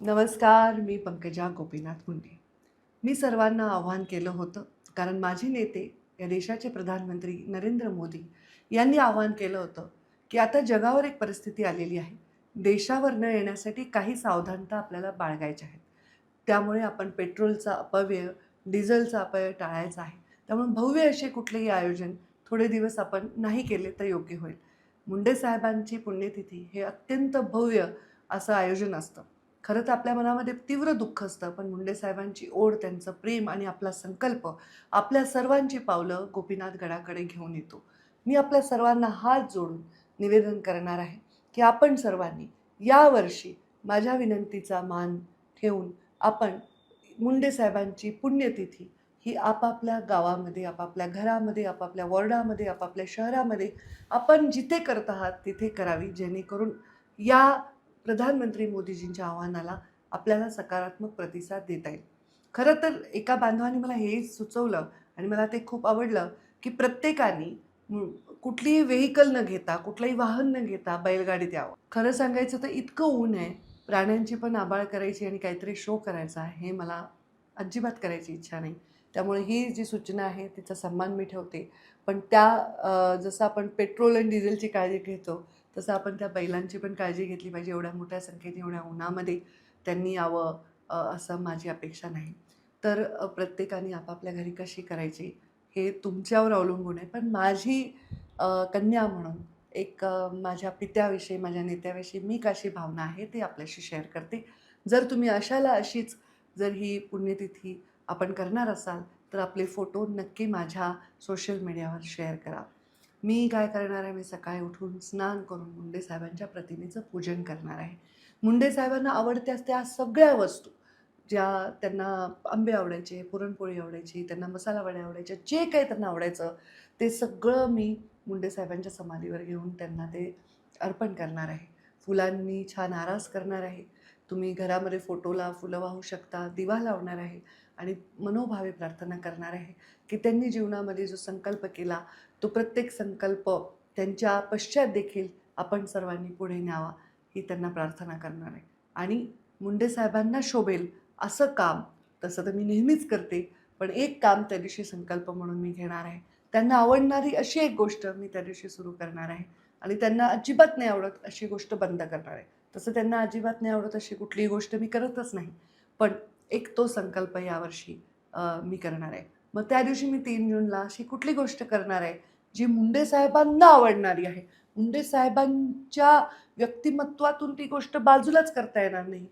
नमस्कार, मी पंकजा गोपीनाथ मुंडे. मी सर्वांना आव्हान केलं होतं, कारण माझे नेते, या देशाचे प्रधानमंत्री नरेंद्र मोदी यांनी आव्हान केलं होतं, की आता जगावर एक परिस्थिती आलेली आहे. देशावर न येण्यासाठी काही सावधानता आपल्याला बाळगायच्या आहेत. त्यामुळे आपण पेट्रोलचा अपव्यय, डिझेलचा अपव्यय टाळायचा आहे. त्यामुळे भव्य असे कुठलेही आयोजन थोडे दिवस आपण नाही केले तर योग्य होईल. मुंडे साहेबांची पुण्यतिथी हे अत्यंत भव्य असं आयोजन असतं. खरं तर आपल्या मनामध्ये तीव्र दुःख असतं, पण मुंडे साहेबांची ओढ, त्यांचं प्रेम आणि आपला संकल्प आपल्या सर्वांची पावलं गोपीनाथ गडाकडे घेऊन येतो. मी आपल्या सर्वांना हात जोडून निवेदन करणार आहे, की आपण सर्वांनी यावर्षी माझ्या विनंतीचा मान ठेवून आपण मुंडे साहेबांची पुण्यतिथी ही आपापल्या गावामध्ये, आपापल्या घरामध्ये, आपापल्या वॉर्डामध्ये, आपापल्या शहरामध्ये आपण जिथे करत आहात तिथे करावी, जेणेकरून या प्रधानमंत्री मोदीजींच्या आव्हानाला आपल्याला सकारात्मक प्रतिसाद देता येईल. खरं तर एका बांधवाने मला हेही सुचवलं आणि मला ते खूप आवडलं, की प्रत्येकाने कुठलीही व्हेइकल न घेता, कुठलंही वाहन न घेता बैलगाडीत यावं. खरं सांगायचं तर इतकं ऊन आहे, प्राण्यांची पण आबाळ करायची आणि काहीतरी शो करायचा आहे, हे मला अजिबात करायची इच्छा नाही. त्यामुळे ही जी सूचना आहे तिचा सन्मान मी ठेवते. पण जसं आपण पेट्रोल आणि डिझेलची काळजी घेतो, तसं आपण त्या बैलांची पण काळजी घेतली पाहिजे. एवढ्या मोठ्या संख्येने एवढ्या उन्हामध्ये त्यांनी यावं असं माझी अपेक्षा नाही. तर प्रत्येकाने आपापल्या घरी कशी करायची हे तुमच्यावर अवलंबून आहे. पण माझी कन्या म्हणून माझ्या पित्याविषयी, माझ्या नेत्याविषयी मी कशी भावना आहे ते आपल्याशी शेअर करते. जर तुम्ही अशीच जर ही पुण्यतिथी आपण करणार असाल, तर आपले फोटो नक्की माझ्या सोशल मीडियावर शेअर करा. मी काय करणार आहे, मी सकाळी उठून स्नान करून मुंडे साहेबांच्या प्रतिमेचं पूजन करणार आहे. मुंडे साहेबांना आवडत्या त्या सगळ्या वस्तू, ज्या त्यांना आंबे आवडायचे, पुरणपोळी आवडायची, त्यांना मसाला वड्या आवडायच्या, जे काही त्यांना आवडायचं ते सगळं मी मुंडे साहेबांच्या समाधीवर घेऊन त्यांना ते अर्पण करणार आहे. फुलांनी छान आरास करणार आहे. तुम्ही घरामध्ये फोटोला फुलं वाहू शकता, दिवा लावणार आहे आणि मनोभावे प्रार्थना करणार आहे, की त्यांनी जीवनामध्ये जो संकल्प केला, तो प्रत्येक संकल्प त्यांच्या पश्चात देखील आपण सर्वांनी पुढे न्यावा, ही त्यांना प्रार्थना करणार आहे. आणि मुंडे साहेबांना शोभेल असं काम, तसं तर मी नेहमीच करते, पण एक काम त्या दिवशी संकल्प म्हणून मी घेणार आहे. त्यांना आवडणारी अशी एक गोष्ट मी त्या दिवशी सुरू करणार आहे आणि त्यांना अजिबात नाही आवडत अशी गोष्ट बंद करणार आहे. तसं त्यांना अजिबात नाही आवडत अशी कुठलीही गोष्ट मी करतच नाही. पण एक तो संकल्प यावर्षी मी करणार आहे. मग त्या दिवशी मी 3 जूनला अशी कुठली गोष्ट करणार आहे, जी मुंडे साहेबांना आवडणारी आहे. मुंडे साहेबांच्या व्यक्तिमत्त्वातून ती गोष्ट बाजूलाच करता येणार नाही.